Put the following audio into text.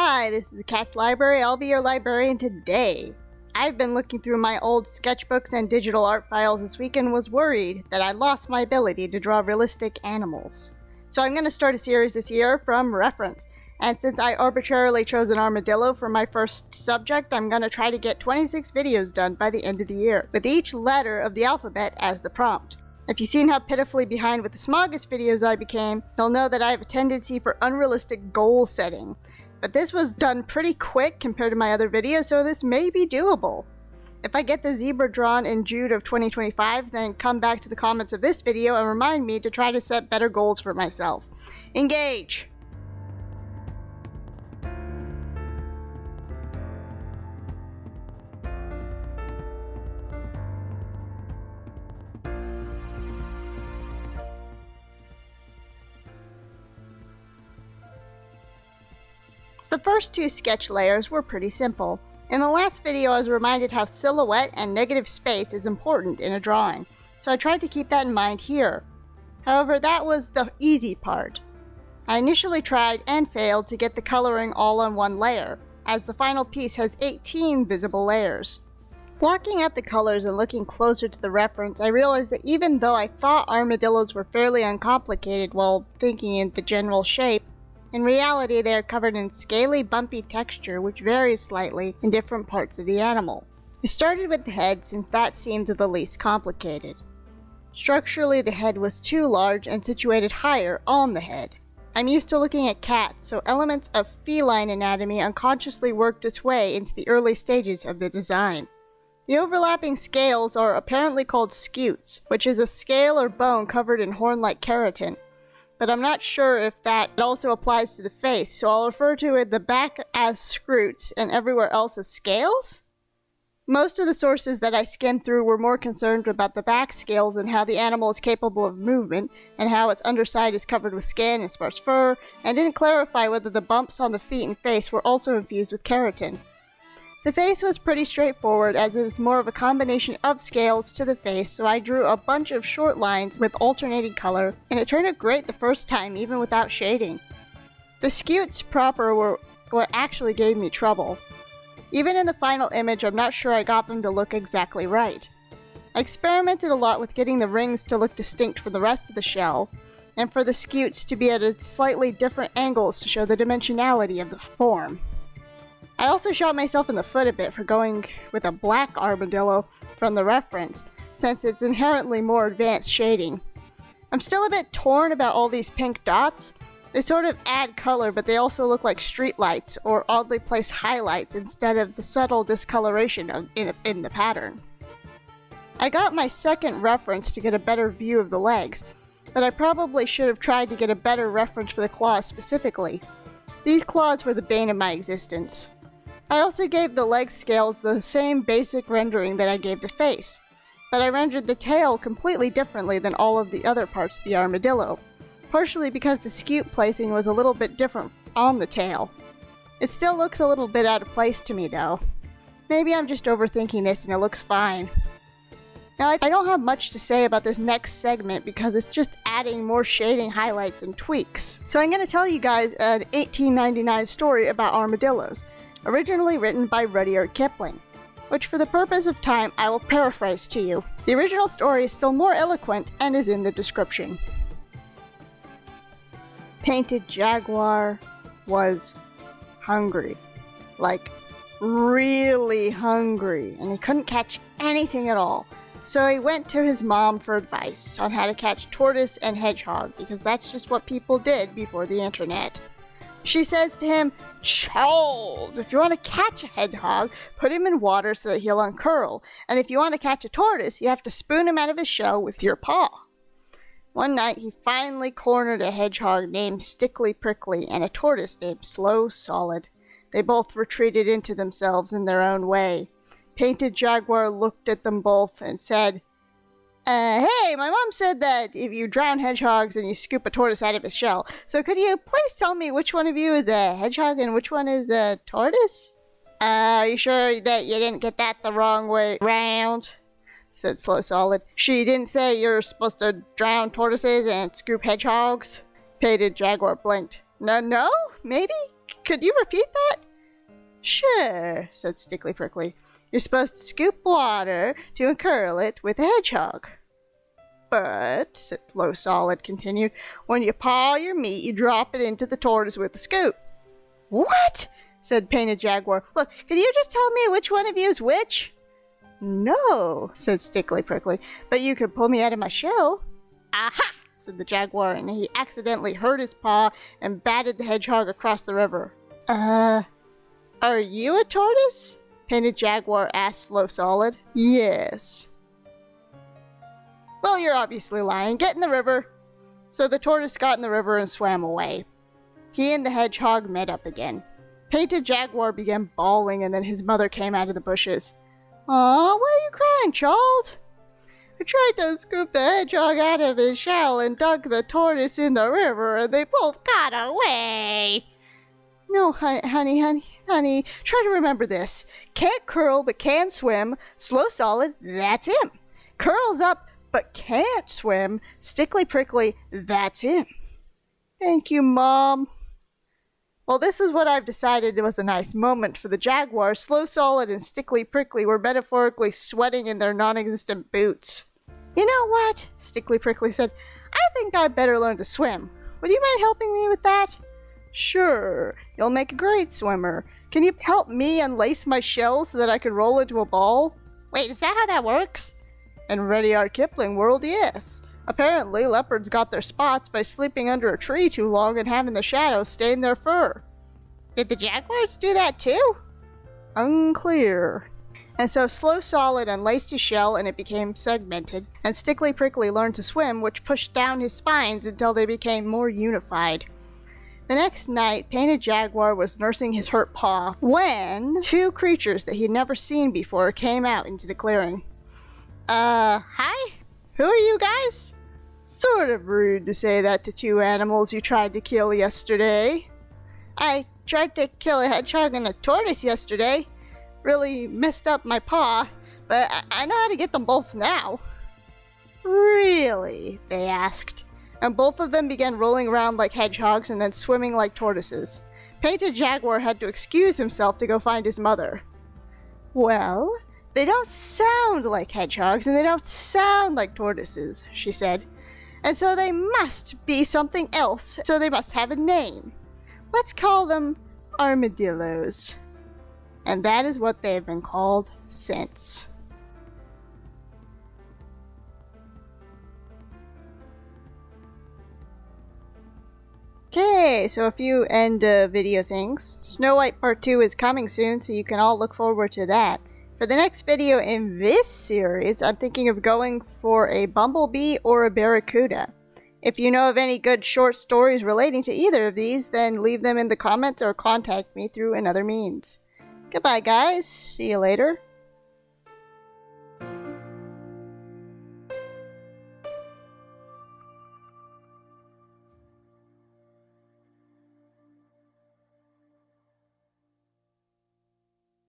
Hi, this is the Cat's Library. I'll be your librarian today. I've been looking through my old sketchbooks and digital art files this week and was worried that I lost my ability to draw realistic animals. So I'm going to start a series this year from reference. And since I arbitrarily chose an armadillo for my first subject, I'm going to try to get 26 videos done by the end of the year, with each letter of the alphabet as the prompt. If you've seen how pitifully behind with the Smogus videos I became, you'll know that I have a tendency for unrealistic goal setting. But this was done pretty quick compared to my other videos, so this may be doable. If I get the zebra drawn in June of 2025, then come back to the comments of this video and remind me to try to set better goals for myself. Engage! The first two sketch layers were pretty simple. In the last video I was reminded how silhouette and negative space is important in a drawing, so I tried to keep that in mind here. However, that was the easy part. I initially tried and failed to get the coloring all on one layer, as the final piece has 18 visible layers. Blocking out the colors and looking closer to the reference, I realized that even though I thought armadillos were fairly uncomplicated while thinking in the general shape, in reality, they are covered in scaly, bumpy texture which varies slightly in different parts of the animal. I started with the head since that seemed the least complicated. Structurally, the head was too large and situated higher on the head. I'm used to looking at cats, so elements of feline anatomy unconsciously worked its way into the early stages of the design. The overlapping scales are apparently called scutes, which is a scale or bone covered in horn-like keratin. But I'm not sure if that also applies to the face, so I'll refer to the back as scutes and everywhere else as scales? Most of the sources that I skimmed through were more concerned about the back scales and how the animal is capable of movement, and how its underside is covered with skin and sparse fur, and didn't clarify whether the bumps on the feet and face were also infused with keratin. The face was pretty straightforward, as it is more of a combination of scales to the face, so I drew a bunch of short lines with alternating color, and it turned out great the first time, even without shading. The scutes proper were what actually gave me trouble. Even in the final image, I'm not sure I got them to look exactly right. I experimented a lot with getting the rings to look distinct from the rest of the shell, and for the scutes to be at a slightly different angles to show the dimensionality of the form. I also shot myself in the foot a bit for going with a black armadillo from the reference, since it's inherently more advanced shading. I'm still a bit torn about all these pink dots. They sort of add color, but they also look like streetlights or oddly placed highlights instead of the subtle discoloration in the pattern. I got my second reference to get a better view of the legs, but I probably should have tried to get a better reference for the claws specifically. These claws were the bane of my existence. I also gave the leg scales the same basic rendering that I gave the face, but I rendered the tail completely differently than all of the other parts of the armadillo, partially because the scute placing was a little bit different on the tail. It still looks a little bit out of place to me though. Maybe I'm just overthinking this and it looks fine. Now I don't have much to say about this next segment because it's just adding more shading highlights and tweaks. So I'm going to tell you guys an 1899 story about armadillos, originally written by Rudyard Kipling, which for the purpose of time I will paraphrase to you. The original story is still more eloquent and is in the description. Painted Jaguar was hungry. Like, really hungry, and he couldn't catch anything at all. So he went to his mom for advice on how to catch tortoise and hedgehog, because that's just what people did before the internet. She says to him, "Child, if you want to catch a hedgehog, put him in water so that he'll uncurl. And if you want to catch a tortoise, you have to spoon him out of his shell with your paw." One night, he finally cornered a hedgehog named Stickly Prickly and a tortoise named Slow Solid. They both retreated into themselves in their own way. Painted Jaguar looked at them both and said, Hey, my mom said that if you drown hedgehogs and you scoop a tortoise out of his shell, so could you please tell me which one of you is a hedgehog and which one is a tortoise? Are you sure that you didn't get that the wrong way round?" said Slow Solid. "She didn't say you're supposed to drown tortoises and scoop hedgehogs?" Painted Jaguar blinked. No, maybe? Could you repeat that? Sure, said Stickly Prickly. You're supposed to scoop water to curl it with a hedgehog. But, said Slow Solid continued, when you paw your meat, you drop it into the tortoise with a scoop. What? Said Painted Jaguar. Look, can you just tell me which one of you is which? No, said Stickly Prickly, but you could pull me out of my shell. Aha, said the Jaguar, and he accidentally hurt his paw and batted the hedgehog across the river. Are you a tortoise? Painted Jaguar asked Slow Solid. Yes. Well, you're obviously lying. Get in the river. So the tortoise got in the river and swam away. He and the hedgehog met up again. Painted Jaguar began bawling, and then his mother came out of the bushes. Aw, why are you crying, child? I tried to scoop the hedgehog out of his shell and dug the tortoise in the river, and they both got away. No, honey, try to remember this. Can't curl but can swim, Slow Solid, that's him. Curls up but can't swim, Stickly Prickly, that's him. Thank you, Mom. Well, this is what I've decided was a nice moment for the Jaguar. Slow Solid and Stickly Prickly were metaphorically sweating in their non-existent boots. You know what? Stickly Prickly said, I think I'd better learn to swim. Would you mind helping me with that? Sure, you'll make a great swimmer. Can you help me unlace my shell so that I can roll into a ball? Wait, is that how that works? In Rudyard Kipling world, yes. Apparently, leopards got their spots by sleeping under a tree too long and having the shadow stain their fur. Did the jaguars do that too? Unclear. And so Slow Solid unlaced his shell and it became segmented, and Stickly Prickly learned to swim, which pushed down his spines until they became more unified. The next night, Painted Jaguar was nursing his hurt paw when two creatures that he'd never seen before came out into the clearing. Hi? Who are you guys? Sort of rude to say that to two animals you tried to kill yesterday. I tried to kill a hedgehog and a tortoise yesterday. Really messed up my paw, but I know how to get them both now. Really? They asked. And both of them began rolling around like hedgehogs and then swimming like tortoises. Painted Jaguar had to excuse himself to go find his mother. Well, they don't sound like hedgehogs and they don't sound like tortoises, she said. And so they must be something else, so they must have a name. Let's call them armadillos. And that is what they have been called since. Okay, so a few end video things. Snow White Part 2 is coming soon, so you can all look forward to that. For the next video in this series, I'm thinking of going for a bumblebee or a barracuda. If you know of any good short stories relating to either of these, then leave them in the comments or contact me through another means. Goodbye, guys. See you later.